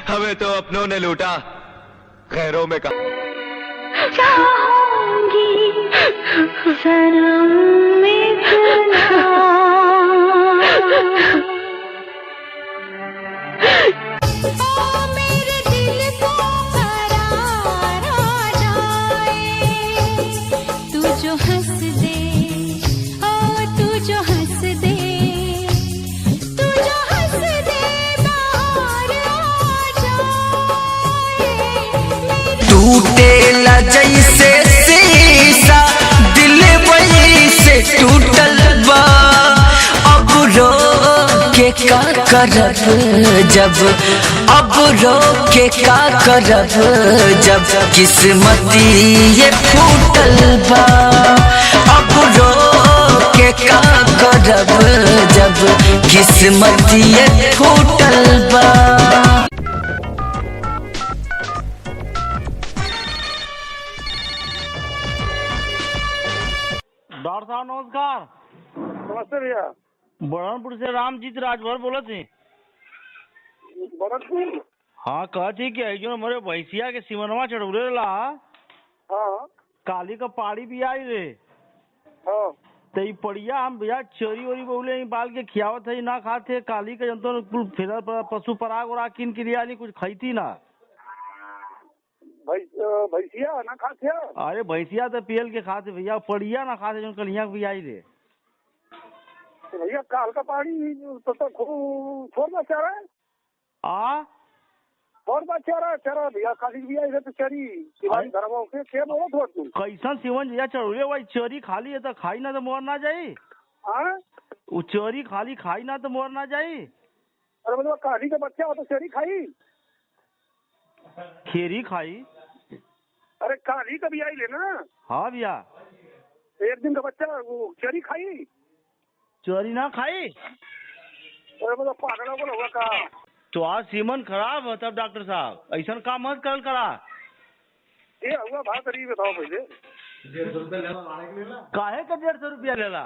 हमें तो अपनों ने लूटा, गैरों में कहा। चाहूंगी सनम इतना मेरे दिल को करार आ जाए। तू जो हंस दे, ओ तू जो हंस दे, तू जो हंस दे बाहर आ जाए। टूटेला जैसे शीशा दिल वही से टूटल बा। अब रो के का करब जब, अब रो के का करब जब किस्मती ये फूटल बा। अब रो के का करब जब किस्मती ये फूटल बा। डॉक्टर साहब नमस्कार। नमस्ते भैया। बरहनपुर से रामजीत राजभर बोला थी। बरहनपुर? हाँ कहती कि जो हमारे भैंसिया के सिमनवा चढ़ौले ला। हाँ काली का पाड़ी भी आई रे। हाँ। तो ये पड़िया हम भैया चोरी वोरी बोले बाल के खियावत है ना खाते। काली का जंतु कुल फिर पशु पराग और किन के लिए कुछ खाती ना। भैंसिया ना खाते? अरे भैंसिया तो पियल के खाते भैया, पड़िया ना खाते जो कलिया भी आई रे। तो भैया काल का पानी तो छोड़ना चाह रहा है। छोड़ना चाह रहा है भैया। काली भी आई है तो चरी दिवाली धरवा के क्या बोला थोड़ा तू? कैसन सिवन भैया चढ़ौले भाई चोरी खाली है तो खाई ना तो मोर ना जाये। हाँ वो चोरी खाली खाई ना तो मोर ना जाये। अरे मतलब काली का बच्चा हो तो चरी खाई? खेरी खाई। अरे काली का भी आई लेना। हाँ भैया। एक दिन का बच्चा वो चरी खाई? चोरी ना खाई। अरे मतलब पागल होगा होगा का? तो आज सीमन खराब है तब डॉक्टर साहब ऐसा काम मत कर करा। ये हुआ भाव करीब बताओ पहले। 150 रुपया लेला काहे का 150 रुपया लेला?